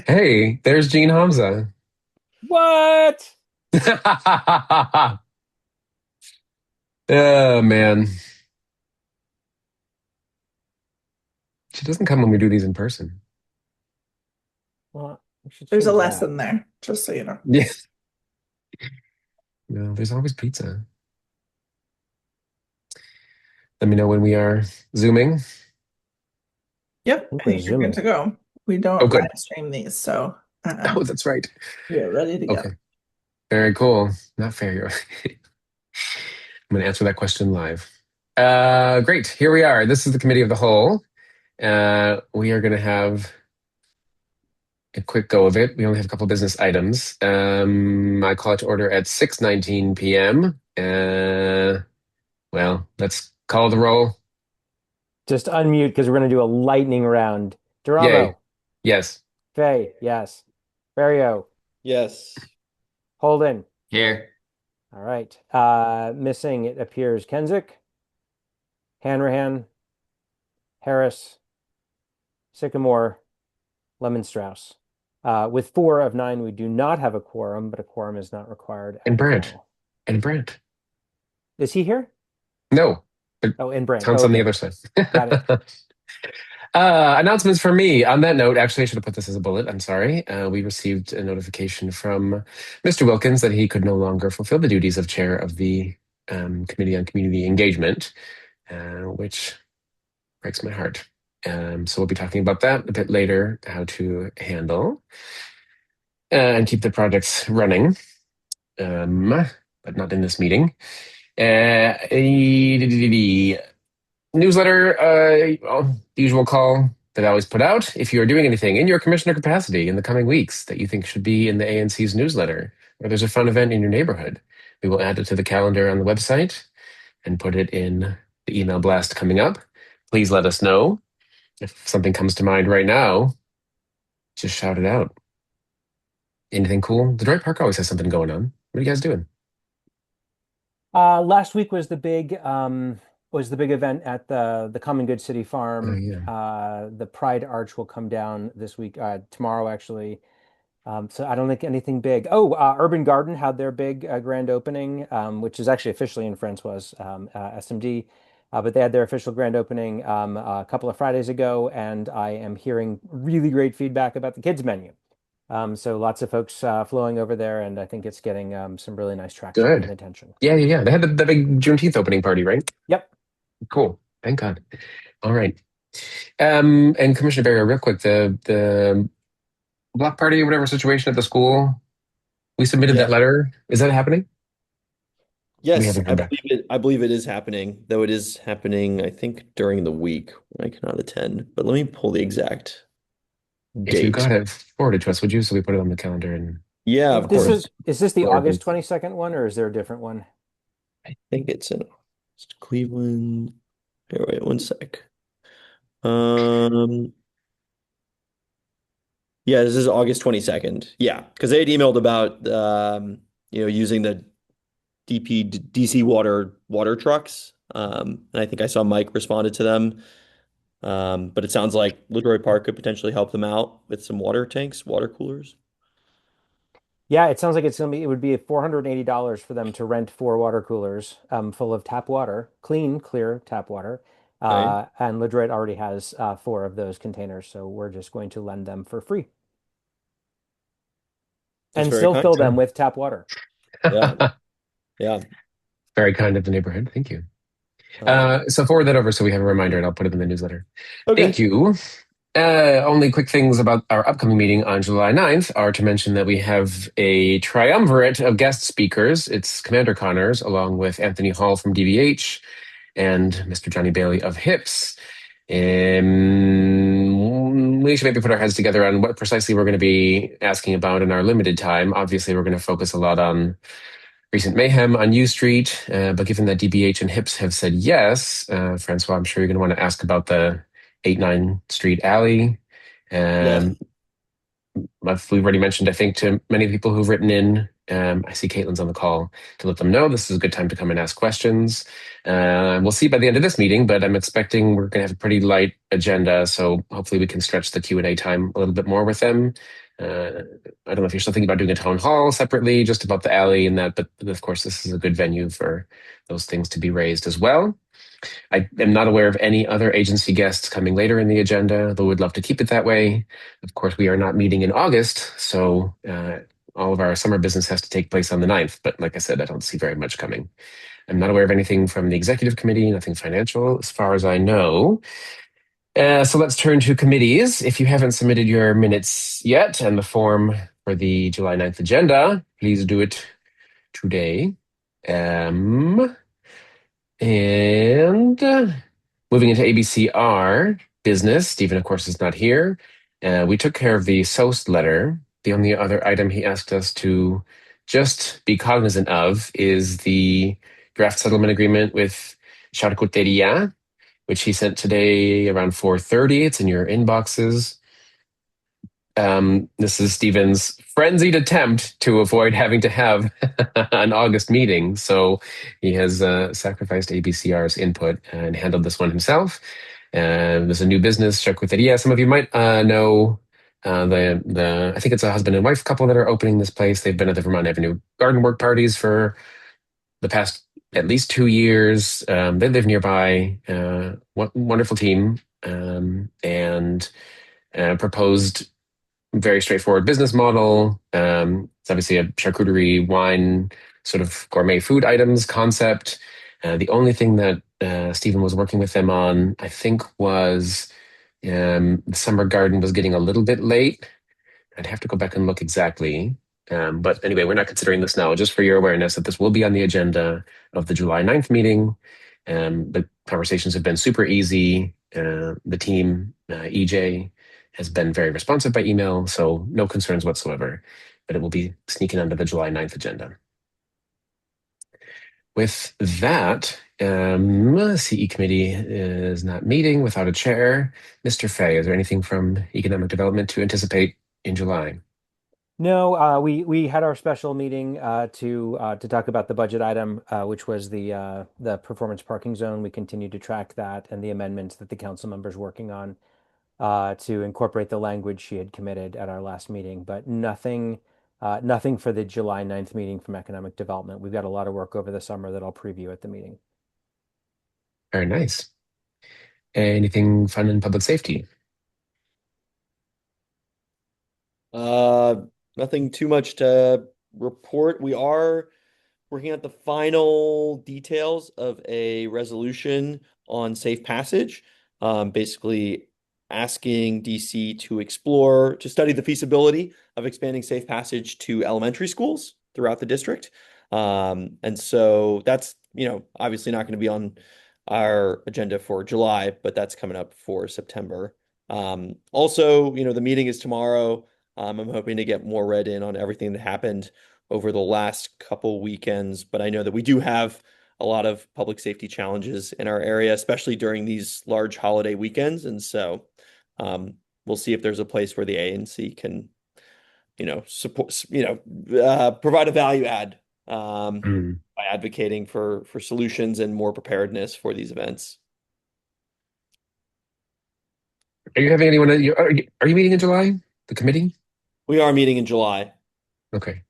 Hey, there's Gene Hamza. What? Oh man, she doesn't come when we do these in person. Well, we should There's a change that. lesson there, just so you know. Yeah, no, there's always pizza. Let me know when we are zooming. Yep, I think I we're think you're good zooming. to go. We Oh, don't live good. stream these, so Oh, that's right. we are ready to go. Okay, very cool. Not fair. I'm going to answer that question live. Great. Here we are. This is the committee of the whole. We are going to have a quick go of it. We only have a couple business items. I call it to order at 6:19 p.m. Well, let's call the roll. Just unmute because we're going to do a lightning round. Yay. Duramo, Yes. Faye, yes. Barrio, Yes. Holden. Here. All right. Missing, it appears Kenzik, Hanrahan, Harris, Sycamore, Lemon Strauss. With 4 of 9, we do not have a quorum, but a quorum is not required And at Brant. all. And Brant. Is he here? No, but Oh, and Brant. Tom's Oh, on the okay. other side. Got it. Announcements for me. On that note, actually, I should have put this as a bullet. I'm sorry. We received a notification from Mr. Wilkins that he could no longer fulfill the duties of chair of the Committee on Community Engagement, which breaks my heart. So we'll be talking about that a bit later, how to handle and keep the projects running, but not in this meeting. The newsletter, the usual call that I always put out. If you are doing anything in your commissioner capacity in the coming weeks that you think should be in the ANC's newsletter, or there's a fun event in your neighborhood, we will add it to the calendar on the website and put it in the email blast coming up. Please let us know. If something comes to mind right now, just shout it out. Anything cool? Detroit Park always has something going on. What are you guys doing? Last week was the big event at the Common Good City Oh Farm. yeah, The Pride Arch will come down this week, tomorrow actually. So I don't think anything big. Oh, Urban Garden had their big grand opening, which is actually officially in Francois SMD. But they had their official grand opening a couple of Fridays ago, and I am hearing really great feedback about the kids menu. So lots of folks flowing over there, and I think it's getting some really nice traction and good. attention. Yeah. They had the big Juneteenth opening party, right? Yep. Cool. Thank God. All right. And Commissioner Barrier, real quick, the block party or whatever situation at the school, we submitted Yeah. that letter. Is that happening? We Yes, haven't heard back. I believe it is happening, though it is happening, I think, during the week when I cannot attend. But let me pull the exact If you date. got it forwarded to us, would you? So we put it on the calendar and Yeah, of This course. is this the or August 22nd one, or is there a different one? I think it's Cleveland. Here, wait one sec. Um, yeah, this is August 22nd. Yeah, because they had emailed about using the DC water trucks. And I think I saw Mike responded to them. But it sounds like LaJoy Park could potentially help them out with some water tanks, water coolers. Yeah, it sounds like it would be $480 for them to rent 4 water coolers full of tap water, clean, clear tap water. Okay. And Ledroit already has 4 of those containers, so we're just going to lend them for free That's and very still kind. fill them so with tap water. Yeah. Yeah. very kind of the neighborhood. Thank you. Um, So forward that over so we have a reminder and I'll put it in the newsletter. Thank okay. you. Only quick things about our upcoming meeting on July 9th are to mention that we have a triumvirate of guest speakers. It's Commander Connors, along with Anthony Hall from DBH and Mr. Johnny Bailey of HIPS. We should maybe put our heads together on what precisely we're going to be asking about in our limited time. Obviously, we're going to focus a lot on recent mayhem on U Street, but given that DBH and HIPS have said yes, Francois, I'm sure you're going to want to ask about the 8-9 Street Alley. Yes. Um, we've already mentioned, I think, to many people who've written in I see Caitlin's on the call to let them know this is a good time to come and ask questions. We'll see by the end of this meeting, but I'm expecting we're going to have a pretty light agenda, so hopefully we can stretch the Q&A time a little bit more with them. I don't know if you're still thinking about doing a town hall separately, just about the alley and that, but of course this is a good venue for those things to be raised as well. I am not aware of any other agency guests coming later in the agenda, though we'd love to keep it that way. Of course, we are not meeting in August, so all of our summer business has to take place on the 9th. But like I said, I don't see very much coming. I'm not aware of anything from the executive committee, nothing financial as far as I know. So let's turn to committees. If you haven't submitted your minutes yet and the form for the July 9th agenda, please do it today. And moving into ABCR business, Stephen, of course, is not here. We took care of the SOAST letter. The only other item he asked us to just be cognizant of is the draft settlement agreement with Charcuteria, which he sent today around 4:30. It's in your inboxes. This is Stephen's frenzied attempt to avoid having to have an August meeting. So he has sacrificed ABCR's input and handled this one himself. There's a new business, Charcuteria. Some of you might know the I think it's a husband and wife couple that are opening this place. They've been at the Vermont Avenue garden work parties for the past at least 2 years. They live nearby. Wonderful team, and proposed very straightforward business model. It's obviously a charcuterie wine sort of gourmet food items concept. The only thing that Stephen was working with them on, I think, was the summer garden was getting a little bit late. I'd have to go back and look exactly. But anyway, we're not considering this now, just for your awareness that this will be on the agenda of the July 9th meeting. The conversations have been super easy. The team, EJ, has been very responsive by email, so no concerns whatsoever. But it will be sneaking onto the July 9th agenda. With that, CE committee is not meeting without a chair. Mr. Fay, is there anything from economic development to anticipate in July? No, we had our special meeting to talk about the budget item, which was the performance parking zone. We continue to track that and the amendments that the council members working on to incorporate the language she had committed at our last meeting, but nothing for the July 9th meeting from economic development. We've got a lot of work over the summer that I'll preview at the meeting. Very nice. Anything fun in public safety? Uh, Nothing too much to report. We are working out the final details of a resolution on safe passage, basically asking DC to study the feasibility of expanding safe passage to elementary schools throughout the district. And so that's, obviously not going to be on our agenda for July, but that's coming up for September. Also, the meeting is tomorrow. I'm hoping to get more read in on everything that happened over the last couple weekends, but I know that we do have a lot of public safety challenges in our area, especially during these large holiday weekends. And so we'll see if there's a place where the ANC can, support, provide a value add by advocating for solutions and more preparedness for these events. Are you having anyone? Are you meeting in July? The committee? We are meeting in July. Okay.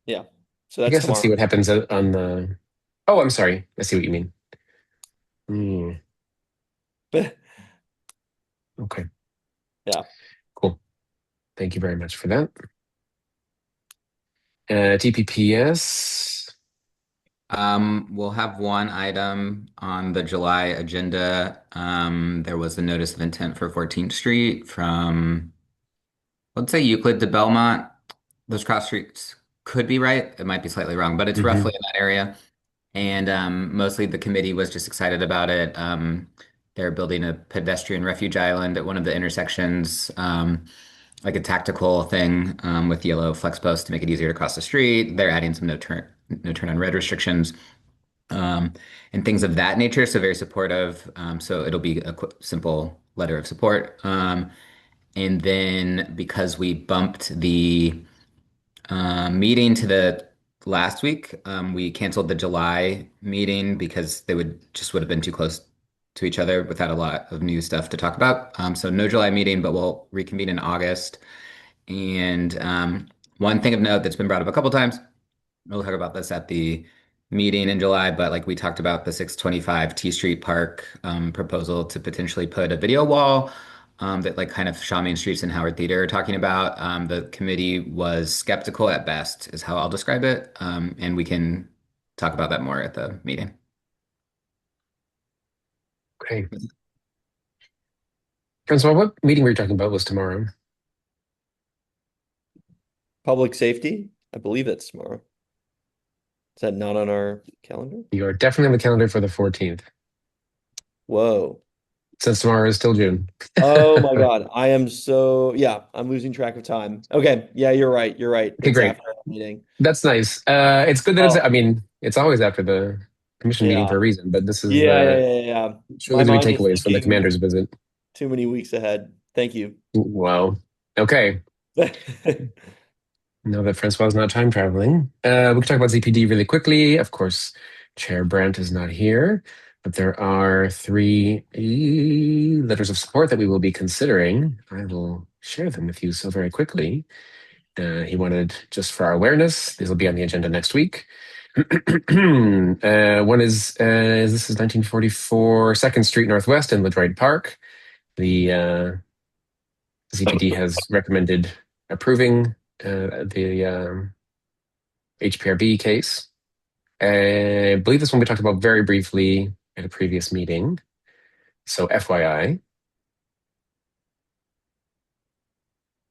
Yeah. So I that's guess let's see tomorrow. what happens on the. Oh, I'm sorry. I see what you mean. Okay. Yeah. Cool. Thank you very much for that. TPPS. We'll have one item on the July agenda. There was a notice of intent for 14th Street from, let's say, Euclid to Belmont. Those cross streets could be right. It might be slightly wrong, but it's roughly in that area. And mostly the committee was just excited about it. They're building a pedestrian refuge island at one of the intersections, like a tactical thing with yellow flex posts to make it easier to cross the street. They're adding some no turn on red restrictions and things of that nature. So very supportive. So it'll be a simple letter of support. And then because we bumped the meeting to the last week. We canceled the July meeting because they would have been too close to each other without a lot of new stuff to talk about. So no July meeting, but we'll reconvene in August. And one thing of note that's been brought up a couple times, we'll talk about this at the meeting in July, but like we talked about the 625 T Street Park proposal to potentially put a video wall that like kind of Shaw Streets and Howard Theater are talking about. The committee was skeptical at best, is how I'll describe it. And we can talk about that more at the meeting. Okay. Francois, what meeting were you talking about was tomorrow? Public safety? I believe that's tomorrow. Is that not on our calendar? You are definitely on the calendar for the 14th, Whoa. since tomorrow is still June. Oh my God. Yeah, I'm losing track of time. Okay. Yeah, you're right. You're right. Okay, It's great. after our meeting. That's nice. It's good that Oh, I mean, it's always after the commission meeting yeah. for a reason, but this is Yeah. surely My to be mind is takeaways from the thinking commander's visit. too many weeks ahead. Thank you. Wow. Okay. Now that Francois is not time traveling, we can talk about ZPD really quickly. Of course, Chair Brandt is not here, but there are three letters of support that we will be considering. I will share them with you so very quickly. He wanted, just for our awareness, these will be on the agenda next week. One is this is 1944 2nd Street Northwest in Ledroit Park. The ZPD has recommended approving the HPRB case. I believe this one we talked about very briefly at a previous meeting. So FYI.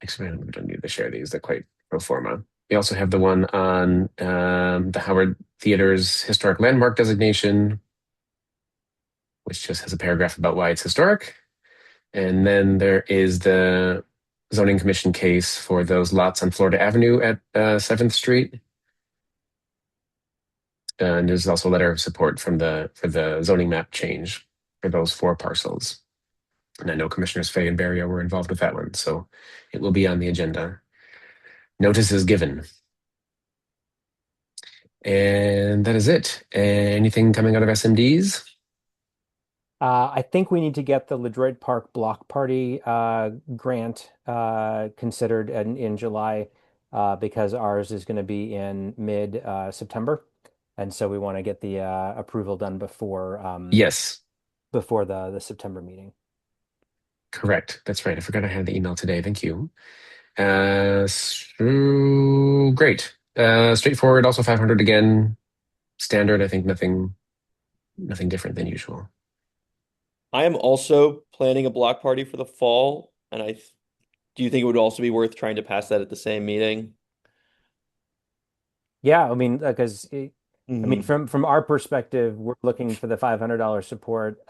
Actually, we don't need to share these. They're quite pro forma. We also have the one on the Howard Theater's historic landmark designation, which just has a paragraph about why it's historic. And then there is the zoning commission case for those lots on Florida Avenue at 7th Street. And there's also a letter of support for the zoning map change for those 4 parcels. And I know Commissioners Fay and Barrio were involved with that one, so it will be on the agenda. Notice is given. And that is it. Anything coming out of SMDs? I think we need to get the Ledroit Park Block Party grant considered in July because ours is going to be in mid September, and so we want to get the approval done Yes, before the September meeting. correct. That's right. I forgot I had the email today. Thank you. Great. Straightforward. Also 500 again. Standard. I think nothing different than usual. I am also planning a block party for the fall, and do you think it would also be worth trying to pass that at the same meeting? Yeah, I mean, because I mean, Mhm. from our perspective, we're looking for the $500 support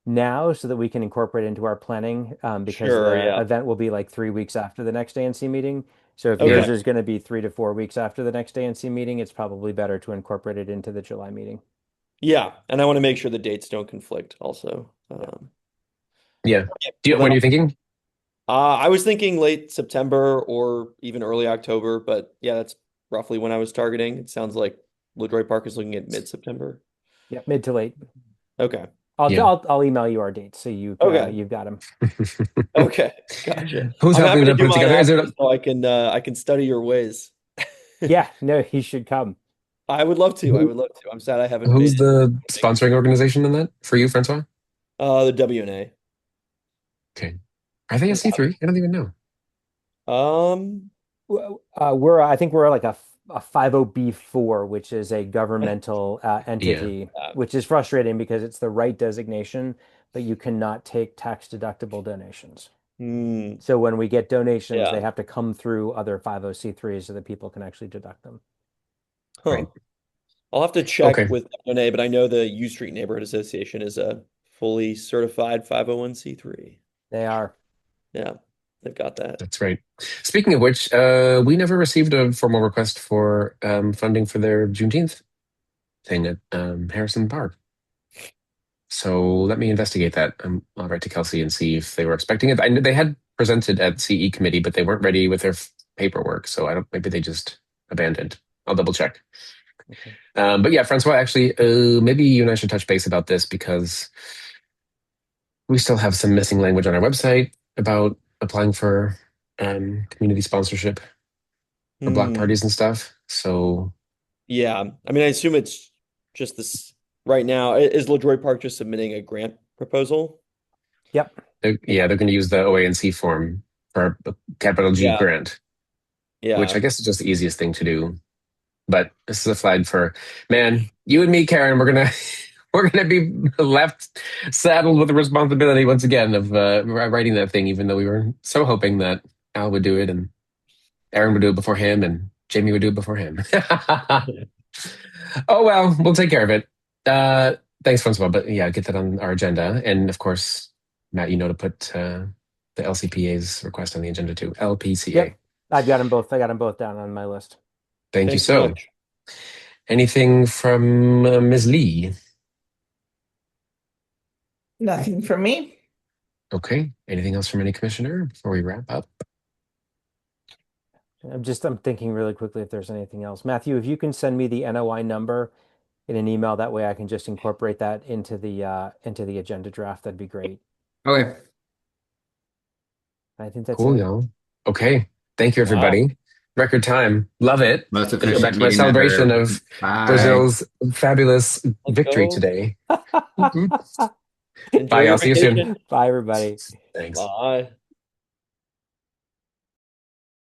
now so that we can incorporate it into our planning because Sure, the yeah. event will be like 3 weeks after the next ANC meeting. So if yours Okay. is going to be 3 to 4 weeks after the next ANC meeting, it's probably better to incorporate it into the July meeting. Yeah, and I want to make sure the dates don't conflict also. Yeah. Well, When then are you thinking? I was thinking late September or even early October, but yeah, that's roughly when I was targeting. It sounds like Ledroit Park is looking at mid-September. Yeah, mid to late. Okay. Yeah. I'll email you our dates so Okay. you've got them. Okay. Gotcha. Who's I'm helping happy to them do put it my together? Is absence it? so I can study your ways. Yeah, no, he should come. I would love to. I Who, would love to. I'm sad I haven't made who's it. the sponsoring organization in that for you, Francois? The WNA. Okay. Are they a Yeah. C3? I don't even know. I think we're like a 50B4, which is a governmental Yeah. entity, which is frustrating because it's the right designation, but you cannot take tax deductible donations. Hmm. So when we get donations, they Yeah. have to come through other 50C3s so that people can actually deduct them. Huh. Right. I'll have to check Okay. with WNA, but I know the U Street Neighborhood Association is a fully certified 501c3. They are. Yeah, they've got that. That's right. Speaking of which, we never received a formal request for funding for their Juneteenth thing at Harrison Park. So let me investigate that. I'll write to Kelsey and see if they were expecting it. I knew they had presented at CE committee, but they weren't ready with their paperwork. So I don't. Maybe they just abandoned. I'll double check. Okay. But yeah, Francois, actually, maybe you and I should touch base about this because we still have some missing language on our website about applying for community sponsorship for block Hmm. parties and stuff. So Yeah. I mean, I assume it's just this right now. Is LaJoy Park just submitting a grant proposal? Yep. they're going to use the OANC form for a capital G Yeah. grant, which Yeah. I guess is just the easiest thing to do. But this is a flag for, man, you and me, Karen. We're gonna we're gonna be left saddled with the responsibility once again of writing that thing, even though we were so hoping that Al would do it and Aaron would do it before him and Jamie would do it before him. Oh well, we'll take care of it. Thanks, Francois. But yeah, get that on our agenda, and of course, Matt, you know to put the LCPA's request on the agenda too. LPCA. Yep. I've got them both. I got them both down on my list. Thank you Thanks so so. much. Anything from Ms. Lee? Nothing for me. Okay. Anything else from any commissioner before we wrap up? I'm thinking really quickly if there's anything else. Matthew, if you can send me the NOI number in an email, that way I can just incorporate that into the agenda draft. That'd be great. Okay. I think that's Cool, it. y'all. Okay. Thank you, Wow. everybody. Record time. Love it. Most Let's go back efficient to my meeting celebration ever. of Bye. Brazil's fabulous Let's victory go. today. Enjoy Bye, your y'all. See you soon. vacation. Bye, everybody. Thanks. Bye.